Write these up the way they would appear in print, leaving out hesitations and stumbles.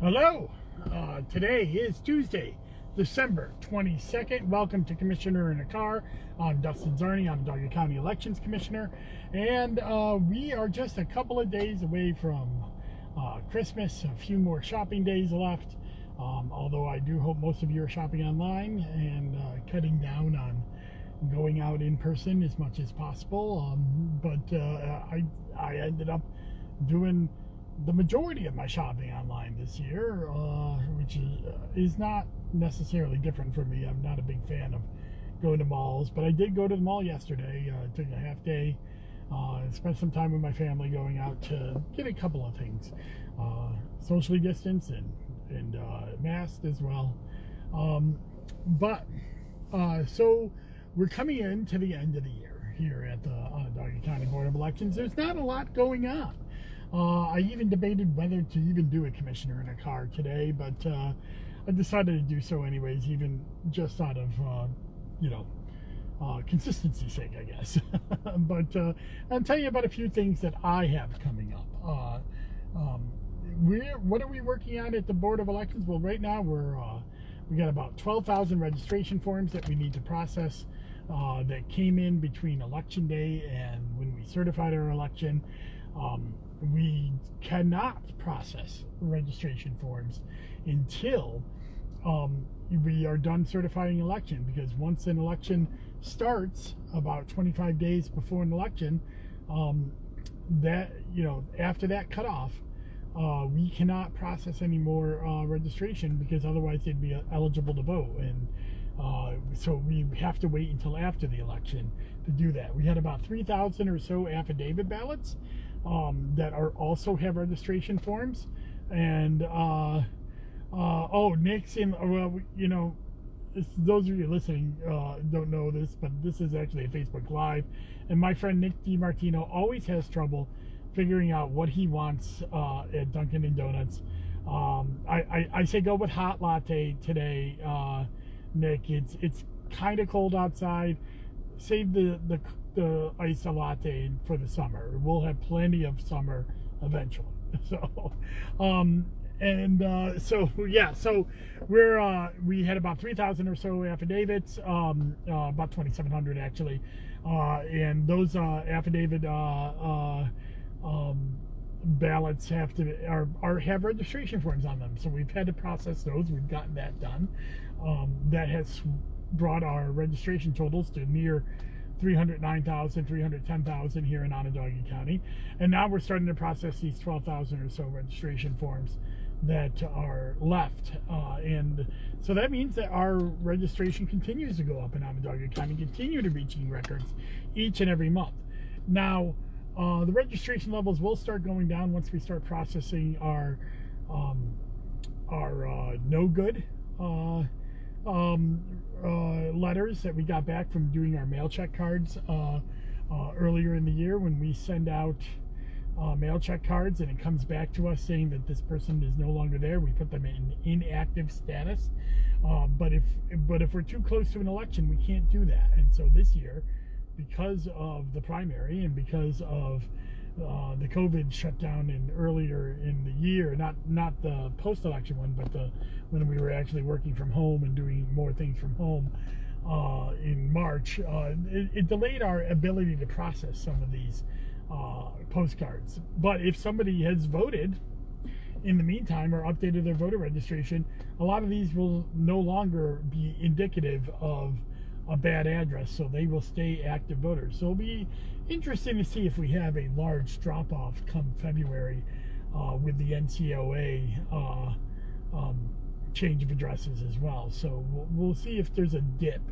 Hello. Today is Tuesday, December 22nd. Welcome to Commissioner in a Car. I'm Dustin Zarni. I'm Onondaga County Elections Commissioner. And we are just a couple of days away from Christmas. A few more shopping days left. Although I do hope most of you are shopping online and cutting down on going out in person as much as possible. I ended up doing the majority of my shopping online this year, which is not necessarily different for me. I'm not a big fan of going to malls, but I did go to the mall yesterday. Took a half day, spent some time with my family going out to get a couple of things, socially distanced and masked as well. So we're coming into the end of the year here at the Onondaga County Board of Elections. There's not a lot going on. I even debated whether to even do a commissioner in a car today, but I decided to do so anyways, even just out of, consistency's sake, I guess. But I'll tell you about a few things that I have coming up. What are we working on at the Board of Elections? Well, right now we got about 12,000 registration forms that we need to process that came in between Election Day and when we certified our election. We cannot process registration forms until we are done certifying election, because once an election starts, about 25 days before an election, after that cutoff, we cannot process any more registration, because otherwise they'd be eligible to vote, and so we have to wait until after the election to do that. We had about 3,000 or so affidavit ballots that also have registration forms, and Nick's in. Well, those of you listening don't know this, but this is actually a Facebook Live, and my friend Nick DiMartino always has trouble figuring out what he wants at Dunkin' and Donuts. I say go with hot latte today, Nick. It's kind of cold outside. Save the iced latte for the summer. We'll have plenty of summer eventually. So, so we had about 3,000 or so affidavits, about 2,700 actually, and those affidavit ballots have registration forms on them. So we've had to process those. We've gotten that done. That has brought our registration totals to near 309,000, 310,000 here in Onondaga County. And now we're starting to process these 12,000 or so registration forms that are left. And so that means that our registration continues to go up in Onondaga County, continue to reaching records each and every month. Now, the registration levels will start going down once we start processing our no good letters that we got back from doing our mail check cards earlier in the year. When we send out mail check cards and it comes back to us saying that this person is no longer there, we put them in inactive status. But if we're too close to an election, we can't do that. And so this year, because of the primary and because of the COVID shutdown earlier in the year, not the post-election one, but when we were actually working from home and doing more things from home in March, it delayed our ability to process some of these postcards. But if somebody has voted in the meantime or updated their voter registration, a lot of these will no longer be indicative of a bad address, so they will stay active voters. So it'll be interesting to see if we have a large drop-off come February with the NCOA change of addresses as well. So we'll see if there's a dip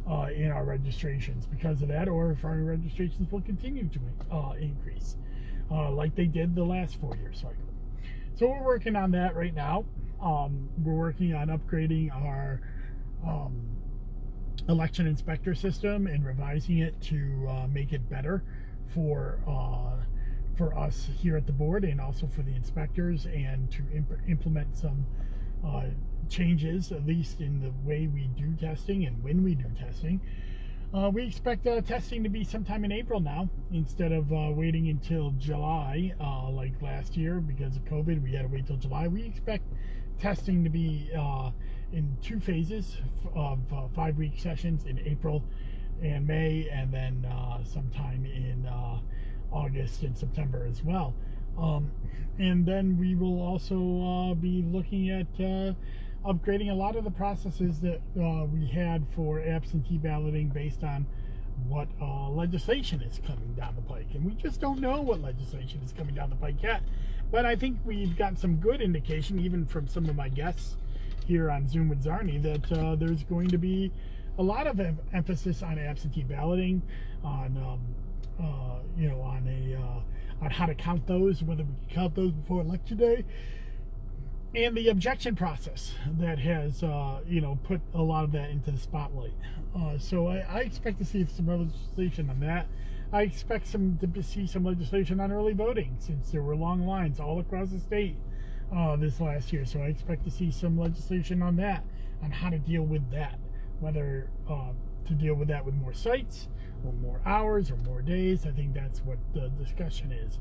in our registrations because of that, or if our registrations will continue to increase like they did the last 4-year cycle. So we're working on that right now. We're working on upgrading our election inspector system and revising it to make it better for us here at the board and also for the inspectors, and to implement some changes, at least in the way we do testing and when we do testing. We expect testing to be sometime in April now, instead of waiting until July, like last year because of COVID. We had to wait till July. We expect testing to be in 2 phases of 5-week sessions in April and May, and then sometime in August and September as well. And then we will also be looking at upgrading a lot of the processes that we had for absentee balloting based on what legislation is coming down the pike. And we just don't know what legislation is coming down the pike yet. But I think we've got some good indication, even from some of my guests here on Zoom with Zarni, that there's going to be a lot of emphasis on absentee balloting, on on how to count those, whether we can count those before Election Day, and the objection process that has put a lot of that into the spotlight. So I expect to see some legislation on that. I expect to see some legislation on early voting, since there were long lines all across the state this last year. So I expect to see some legislation on that, on how to deal with that, whether to deal with that with more sites or more hours or more days. I think that's what the discussion is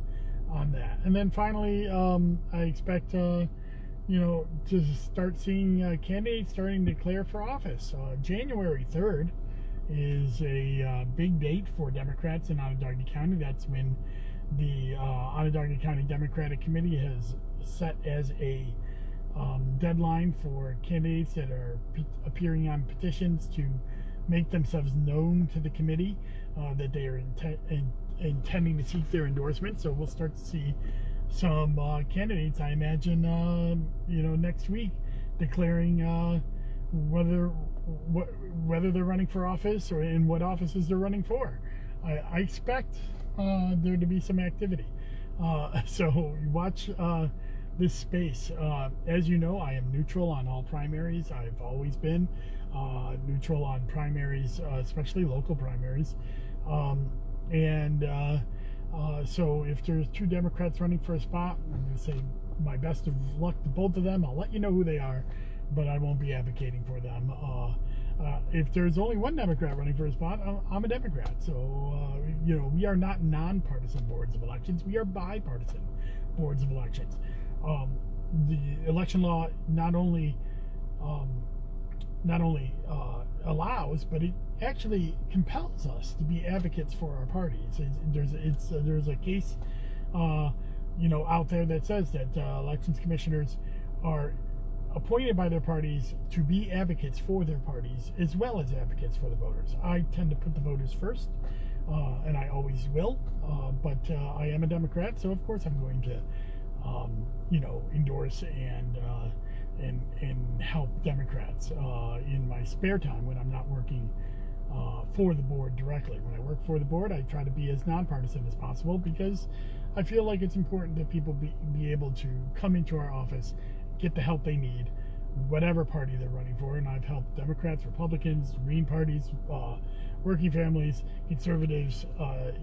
on that. And then finally, I expect to start seeing candidates starting to declare for office. January 3rd is a big date for Democrats in Onondaga County. That's when the Onondaga County Democratic Committee has set as a deadline for candidates that are appearing on petitions to make themselves known to the committee that they are intending to seek their endorsement. So we'll start to see some candidates, I imagine, next week, declaring whether they're running for office or in what offices they're running for. I expect there to be some activity. So watch this space. As you know, I am neutral on all primaries. I've always been neutral on primaries, especially local primaries. So if there's 2 Democrats running for a spot, I'm going to say my best of luck to both of them. I'll let you know who they are, but I won't be advocating for them. If there's only 1 Democrat running for a spot, I'm a Democrat. So, we are not nonpartisan boards of elections. We are bipartisan boards of elections. The election law not only allows, but it actually compels us to be advocates for our parties. There's a case, out there that says that elections commissioners are appointed by their parties to be advocates for their parties as well as advocates for the voters. I tend to put the voters first, and I always will. But I am a Democrat, so of course I'm going to, endorse and help Democrats in my spare time when I'm not working for the board directly. When I work for the board, I try to be as nonpartisan as possible, because I feel like it's important that people be able to come into our office, get the help they need, whatever party they're running for. And I've helped Democrats, Republicans, Green parties, working families, conservatives,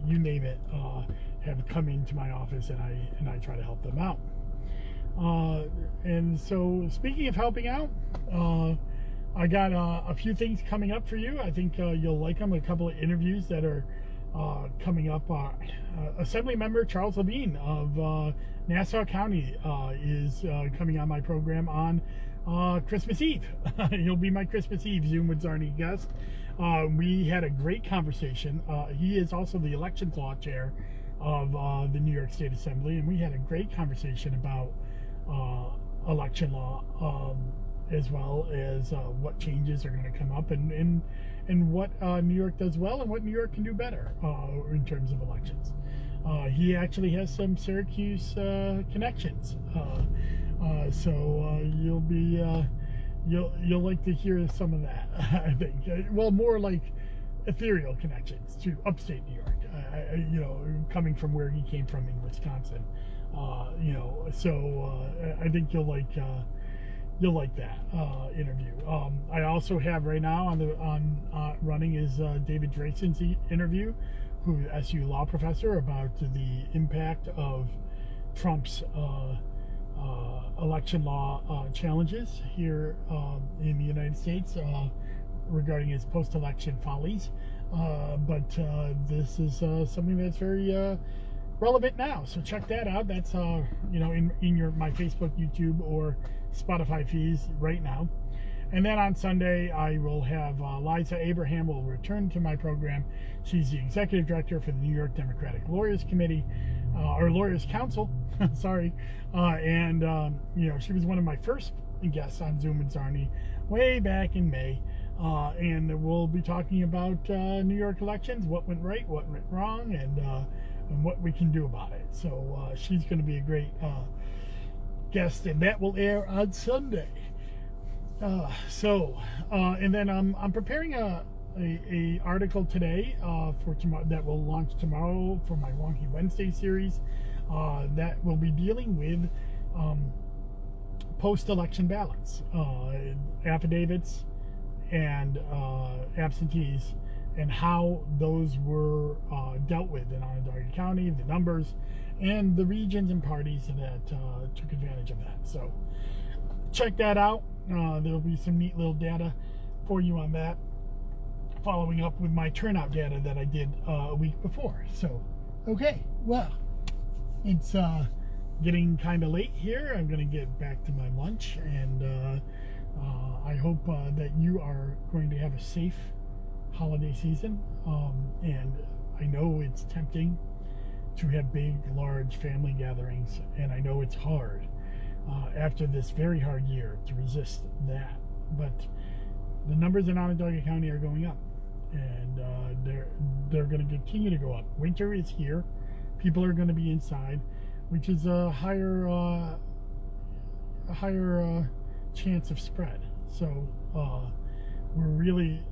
you name it, have come into my office, and I try to help them out. And so, speaking of helping out, I got a few things coming up for you. I think you'll like them. A couple of interviews that are coming up. Assemblymember Charles Levine of Nassau County is coming on my program on Christmas Eve. He'll be my Christmas Eve Zoom with Zarni guest. We had a great conversation. He is also the elections law chair of the New York State Assembly, and we had a great conversation about election law, as well as what changes are going to come up, and what New York does well and what New York can do better in terms of elections. He actually has some Syracuse connections, so you'll like to hear some of that. I think, well, more like ethereal connections to upstate New York. Coming from where he came from in Wisconsin. So I think you'll like that interview. I also have right now on running is David Drayson's interview, who is SU law professor, about the impact of Trump's election law challenges here in the United States regarding his post-election follies. but this is something that's very relevant now. So check that out. That's in my Facebook, YouTube, or Spotify feeds right now. And then on Sunday, I will have Liza Abraham will return to my program. She's the executive director for the New York Democratic Lawyers Committee, or Lawyers Council, sorry. And she was one of my first guests on Zoom and Zarni way back in May. And we'll be talking about New York elections, what went right, what went wrong, and what we can do about it. So she's going to be a great guest, and that will air on Sunday. And then I'm preparing a article today for tomorrow that will launch tomorrow for my Wonky Wednesday series that will be dealing with post-election ballots, affidavits, and absentees, and how those were dealt with in Onondaga County, the numbers, and the regions and parties that took advantage of that. So check that out. There'll be some neat little data for you on that, following up with my turnout data that I did a week before. So, okay, well, it's getting kind of late here. I'm going to get back to my lunch, and I hope that you are going to have a safe holiday season. And I know it's tempting to have big, large family gatherings, and I know it's hard after this very hard year to resist that. But the numbers in Onondaga County are going up, and they're going to continue to go up. Winter is here. People are going to be inside, which is a higher chance of spread. So we're really,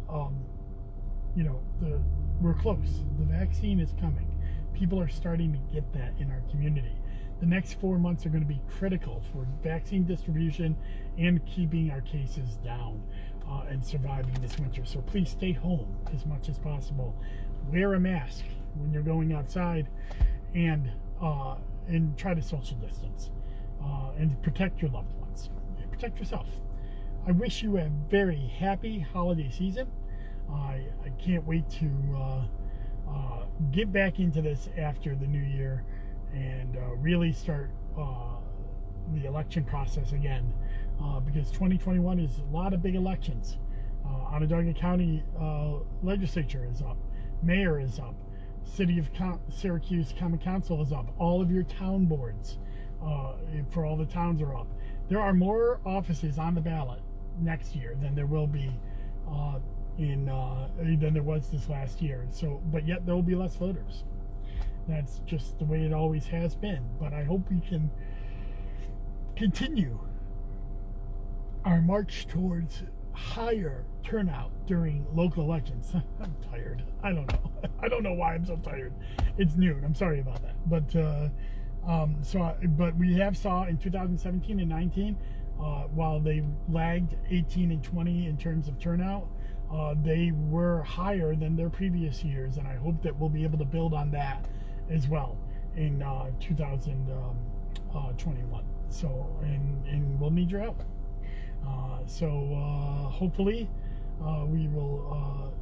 we're close. The vaccine is coming. People are starting to get that in our community. The next 4 months are going to be critical for vaccine distribution and keeping our cases down and surviving this winter. So please stay home as much as possible. Wear a mask when you're going outside, and try to social distance, and protect your loved ones. And protect yourself. I wish you a very happy holiday season. I can't wait to get back into this after the new year and really start the election process again, because 2021 is a lot of big elections. Onondaga County legislature is up, mayor is up, City of Syracuse Common Council is up, all of your town boards for all the towns are up. There are more offices on the ballot next year than there will be than there was this last year. So, but yet there will be less voters. That's just the way it always has been. But I hope we can continue our march towards higher turnout during local elections. I'm tired. I don't know. I don't know why I'm so tired. It's noon. I'm sorry about that. But but we have saw in 2017 and 19, while they lagged 18 and 20 in terms of turnout, they were higher than their previous years, and I hope that we'll be able to build on that as well in 2021. So, and we'll need your help. Hopefully we will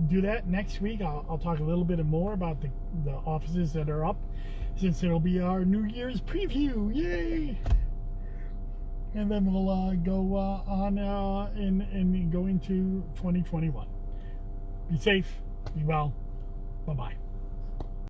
do that next week. I'll talk a little bit more about the offices that are up, since it'll be our New Year's preview. Yay! And then we'll go on and go into 2021. Be safe, be well, bye-bye.